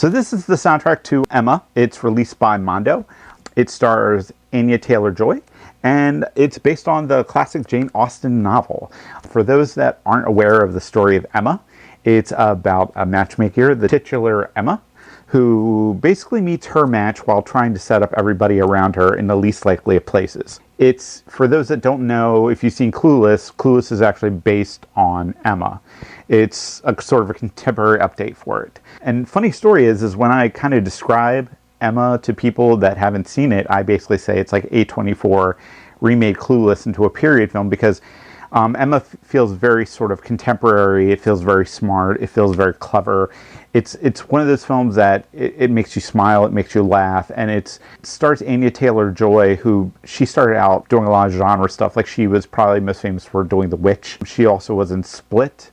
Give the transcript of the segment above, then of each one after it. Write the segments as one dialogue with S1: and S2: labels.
S1: So this is the soundtrack to Emma. It's released by Mondo. It stars Anya Taylor-Joy, and it's based on the classic Jane Austen novel. For those that aren't aware of the story of Emma, it's about a matchmaker, the titular Emma, who basically meets her match while trying to set up everybody around her in the least likely of places. It's, for those that don't know, if you've seen Clueless, Clueless is actually based on Emma. It's a sort of a contemporary update for it. And funny story is when I kind of describe Emma to people that haven't seen it, I basically say it's like A24 remade Clueless into a period film, because Emma feels very sort of contemporary. It feels very smart. It feels very clever. It's one of those films that it makes you smile, it makes you laugh, and it stars Anya Taylor-Joy, who she started out doing a lot of genre stuff. Like, she was probably most famous for doing The Witch. She also was in Split.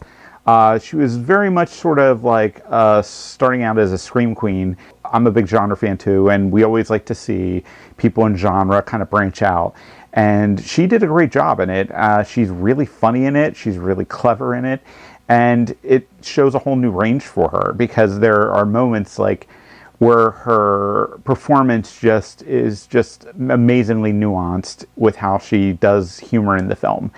S1: She was very much sort of like starting out as a scream queen. I'm a big genre fan too, and we always like to see people in genre kind of branch out. And she did a great job in it. She's really funny in it. She's really clever in it. And it shows a whole new range for her, because there are moments like where her performance is just amazingly nuanced with how she does humor in the film.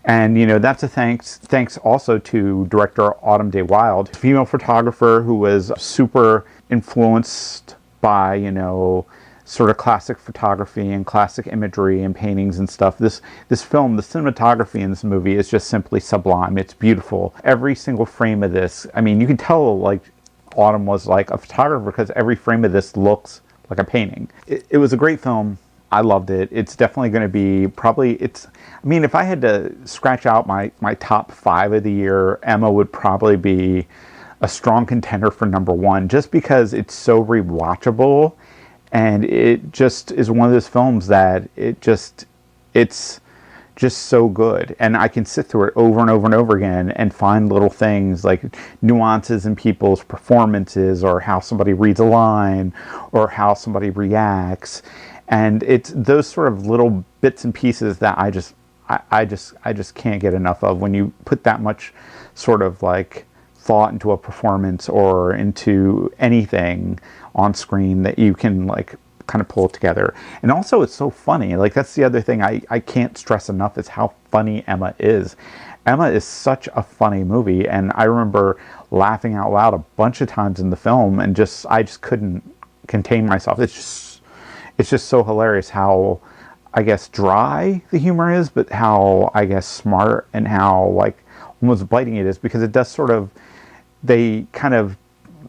S1: And, you know, that's a thanks also to director Autumn Day Wilde, a female photographer who was super influenced by, you know, sort of classic photography and classic imagery and paintings and stuff. This film, the cinematography in this movie is just simply sublime. It's beautiful. Every single frame of this, I mean, you can tell like Autumn was like a photographer, because every frame of this looks like a painting. It was a great film. I loved it. It's definitely going to be I mean, if I had to scratch out my top 5 of the year, Emma would probably be a strong contender for number 1, just because it's so rewatchable. And it just is one of those films that it's just so good. And I can sit through it over and over and over again and find little things like nuances in people's performances, or how somebody reads a line, or how somebody reacts. And it's those sort of little bits and pieces that I just can't get enough of. When you put that much sort of like thought into a performance or into anything on screen, that you can like kind of pull it together. And also it's so funny. Like, that's the other thing I can't stress enough, is how funny Emma is. Emma is such a funny movie, and I remember laughing out loud a bunch of times in the film, and I just couldn't contain myself. It's just so hilarious how, I guess, dry the humor is, but how, I guess, smart and how like almost biting it is, because it does sort of, they kind of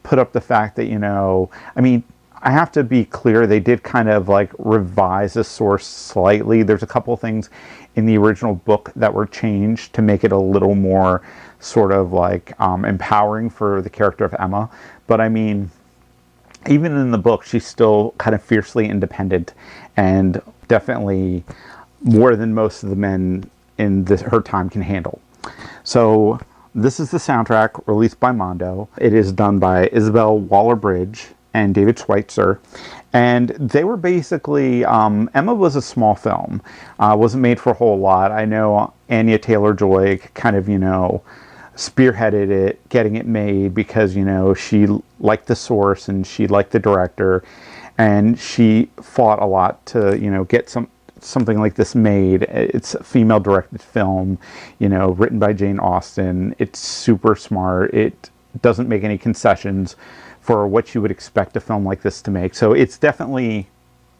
S1: put up the fact that, you know, I mean, I have to be clear, they did kind of like revise the source slightly. There's a couple things in the original book that were changed to make it a little more sort of like empowering for the character of Emma. But I mean, even in the book, she's still kind of fiercely independent, and definitely more than most of the men in her time can handle. So this is the soundtrack released by Mondo. It is done by Isabel Waller-Bridge and David Schweitzer. And they were basically, Emma was a small film. Wasn't made for a whole lot. I know Anya Taylor-Joy kind of, you know, spearheaded it, getting it made, because, you know, she liked the source and she liked the director. And she fought a lot to, you know, get something like this made. It's a female-directed film, you know, written by Jane Austen. It's super smart. It doesn't make any concessions for what you would expect a film like this to make. So it's definitely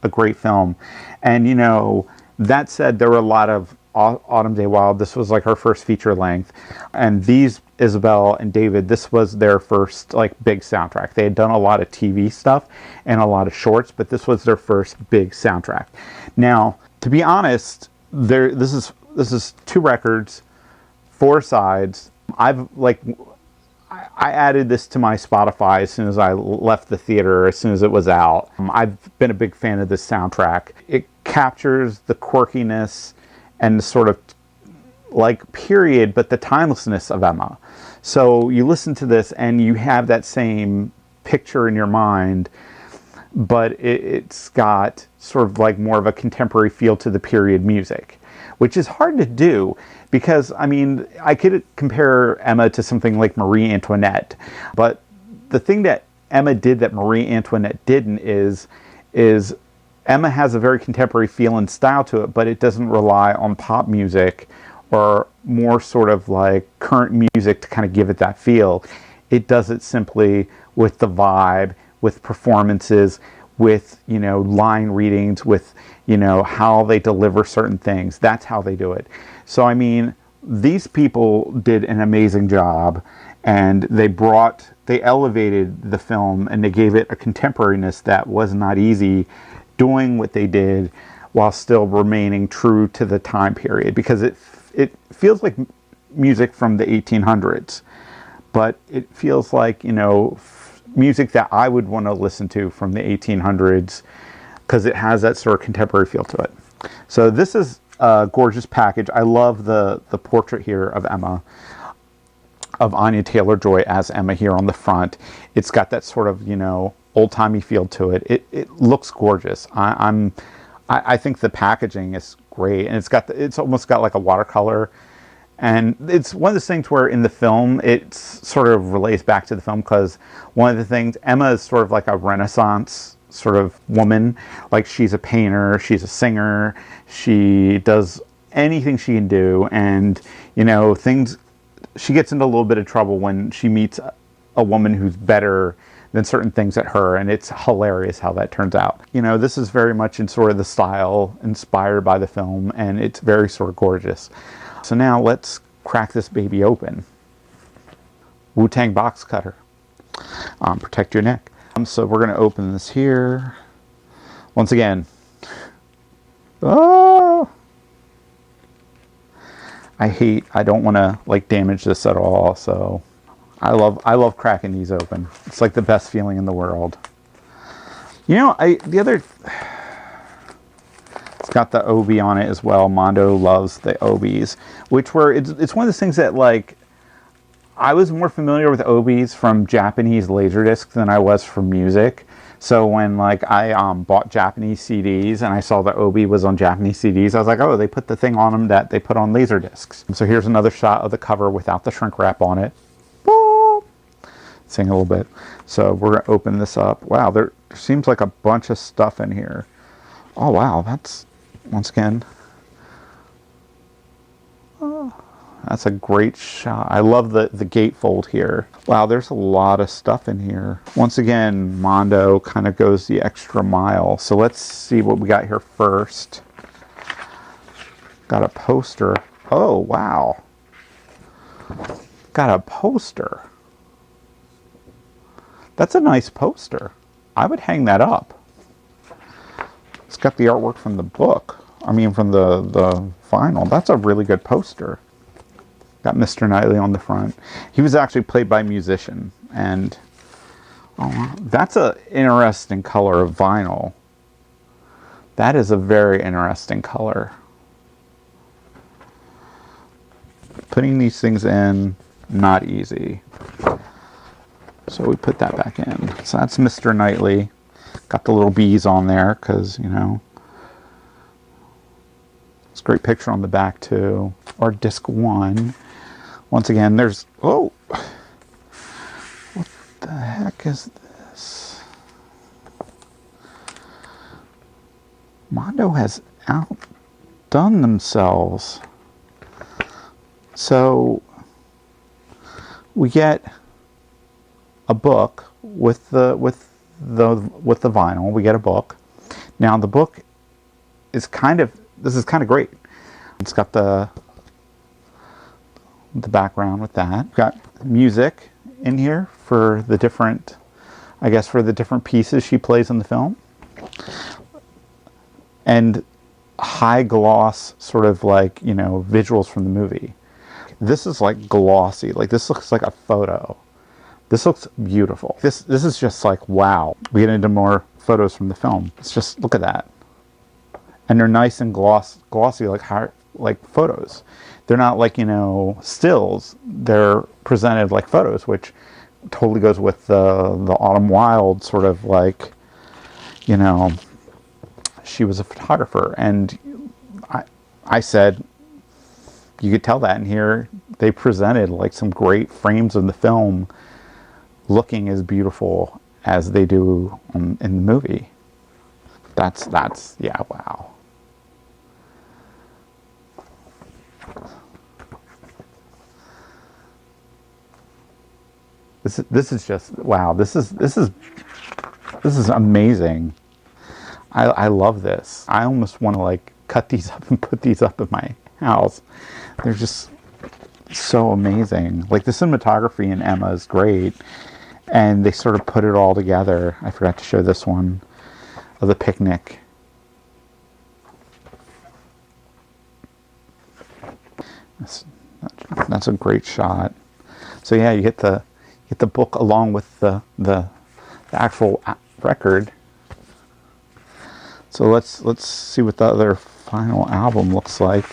S1: a great film. And, you know, that said, there were a lot of Autumn Day Wilde. This was like her first feature length. And these, Isabel and David, this was their first like big soundtrack. They had done a lot of TV stuff and a lot of shorts, but this was their first big soundtrack. Now, to be honest, this is 2 records, 4 sides. I added this to my Spotify as soon as I left the theater, as soon as it was out. I've been a big fan of this soundtrack. It captures the quirkiness and the sort of like period, but the timelessness of Emma. So you listen to this and you have that same picture in your mind, but it's got sort of like more of a contemporary feel to the period music, which is hard to do, because, I mean, I could compare Emma to something like Marie Antoinette, but the thing that Emma did that Marie Antoinette didn't is Emma has a very contemporary feel and style to it, but it doesn't rely on pop music or more sort of like current music to kind of give it that feel. It does it simply with the vibe, with performances, with, you know, line readings, with, you know, how they deliver certain things. That's how they do it. So, I mean, these people did an amazing job, and they elevated the film, and they gave it a contemporariness that was not easy, doing what they did while still remaining true to the time period, because it feels like music from the 1800s, but it feels like, you know, music that I would want to listen to from the 1800s, because it has that sort of contemporary feel to it. So this is a gorgeous package. I love the portrait here of Emma, of Anya Taylor-Joy as Emma here on the front. It's got that sort of, you know, old-timey feel to it. It looks gorgeous. I think the packaging is great, and it's almost got like a watercolor, and it's one of those things where in the film it sort of relates back to the film, because one of the things, Emma is sort of like a Renaissance sort of woman. Like, she's a painter, she's a singer, she does anything she can do, and, you know, she gets into a little bit of trouble when she meets a woman who's better than certain things at her, and it's hilarious how that turns out. You know, this is very much in sort of the style inspired by the film, and it's very sort of gorgeous. So now let's crack this baby open. Wu-Tang box cutter. Protect your neck. So we're going to open this here. Once again. Oh! I don't want to like damage this at all, so I love cracking these open. It's like the best feeling in the world. You know, it's got the obi on it as well. Mondo loves the obis, it's one of those things that, like, I was more familiar with obis from Japanese Laserdisc than I was from music. So when, like, I bought Japanese CDs and I saw the obi was on Japanese CDs, I was like, oh, they put the thing on them that they put on Laserdiscs. So here's another shot of the cover without the shrink wrap on it. Sing a little bit. So we're going to open this up. Wow, there seems like a bunch of stuff in here. Oh, wow, that's, once again, that's a great shot. I love the gatefold here. Wow, there's a lot of stuff in here. Once again, Mondo kind of goes the extra mile. So let's see what we got here first. Got a poster. Oh, wow. Got a poster. That's a nice poster. I would hang that up. It's got the artwork from the book. I mean, from the vinyl. That's a really good poster. Got Mr. Knightley on the front. He was actually played by a musician. And oh, that's an interesting color of vinyl. That is a very interesting color. Putting these things in, not easy. So we put that back in. So that's Mr. Knightley. Got the little bees on there because, you know, it's a great picture on the back too. Or disc 1. Once again, there's, oh, what the heck is this? Mondo has outdone themselves. So we get a book with the vinyl. We get a book. Now the book is this is kind of great. It's got the background with that. We've got music in here for the different, I guess, for the different pieces she plays in the film. And high gloss sort of like, you know, visuals from the movie. This is like glossy. Like, this looks like a photo. This looks beautiful. This is just like, wow. We get into more photos from the film. It's just, look at that. And they're nice and glossy like photos. They're not like, you know, stills. They're presented like photos, which totally goes with the Autumn Wilde sort of like, you know, she was a photographer. And I said, you could tell that in here. They presented like some great frames of the film looking as beautiful as they do in the movie. That's yeah, wow. This is just wow. This is amazing. I love this. I almost want to like cut these up and put these up in my house. They're just so amazing. Like the cinematography in Emma is great, and they sort of put it all together. I forgot to show this one of the picnic. That's a great shot. So yeah, you get the book along with the actual record. So let's see what the other final album looks like.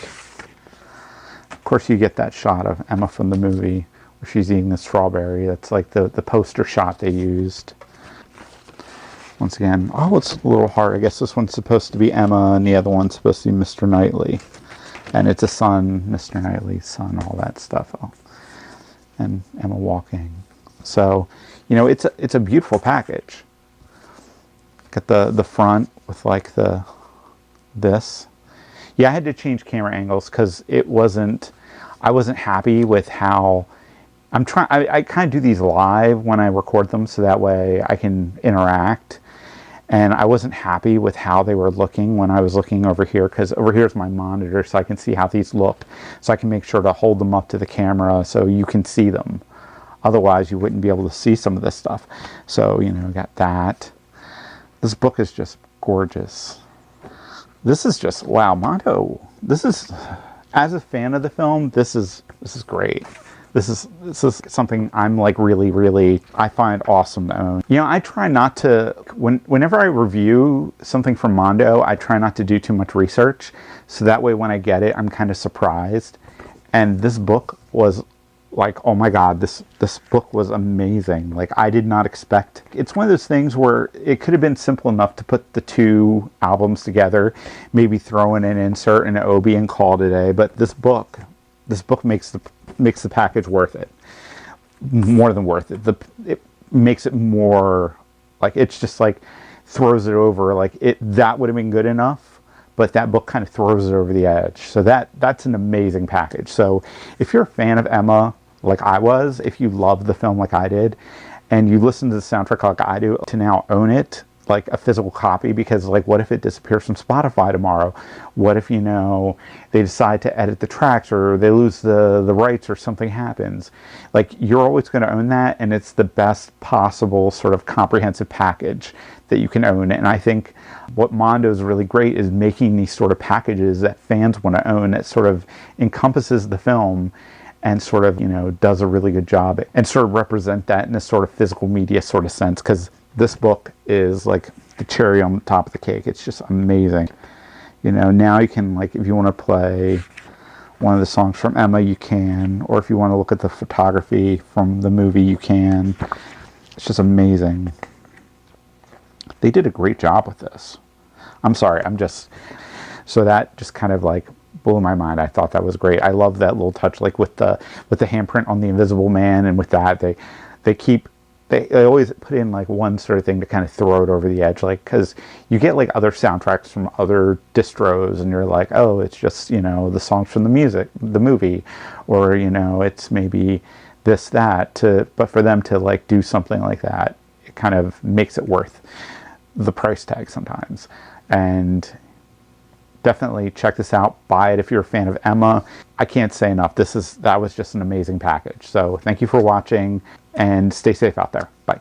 S1: Of course, you get that shot of Emma from the movie where she's eating the strawberry. That's like the poster shot they used. Once again, oh, it's a little hard. I guess this one's supposed to be Emma and the other one's supposed to be Mr. Knightley. And it's a son, Mr. Knightley's son, all that stuff. Oh. And Emma walking. So, you know, it's a beautiful package. Got the front with like this. Yeah, I had to change camera angles because I wasn't happy with how I kind of do these live when I record them so that way I can interact. And I wasn't happy with how they were looking when I was looking over here, because over here is my monitor so I can see how these look. So I can make sure to hold them up to the camera so you can see them. Otherwise, you wouldn't be able to see some of this stuff. So, you know, got that. This book is just gorgeous. This is just, wow, Mondo. This is, as a fan of the film, this is great. This is something I'm like really, I find awesome to own. You know, I try not to, whenever I review something from Mondo, I try not to do too much research. So that way when I get it, I'm kind of surprised. And this book was like, oh my God, this book was amazing. Like, I did not expect. It's one of those things where it could have been simple enough to put the two albums together, maybe throw in an insert and an Obi and call it a day. But this book makes the package worth it. More than worth it. It makes it more, like, it's just like throws it over. Like, that would have been good enough, but that book kind of throws it over the edge. So that's an amazing package. So if you're a fan of Emma, like I was, if you love the film like I did, and you listen to the soundtrack like I do, to now own it, like a physical copy, because like, what if it disappears from Spotify tomorrow? What if, you know, they decide to edit the tracks, or they lose the rights, or something happens? Like, you're always going to own that, and it's the best possible sort of comprehensive package that you can own. And I think what Mondo is really great is making these sort of packages that fans want to own, that sort of encompasses the film and sort of, you know, does a really good job and sort of represent that in a sort of physical media sort of sense. Because this book is like the cherry on the top of the cake. It's just amazing. You know, now you can, like, if you want to play one of the songs from Emma, you can. Or if you want to look at the photography from the movie, you can. It's just amazing. They did a great job with this. I'm sorry, so that just kind of like blew my mind. I thought that was great. I love that little touch, like with the handprint on the Invisible Man, and with that they always put in like one sort of thing to kind of throw it over the edge, like, because you get like other soundtracks from other distros and you're like, oh, it's just, you know, the songs from the movie, or, you know, it's maybe this, that, but for them to like do something like that, it kind of makes it worth the price tag sometimes. And definitely check this out. Buy it if you're a fan of Emma. I can't say enough. That was just an amazing package. So thank you for watching, and stay safe out there. Bye.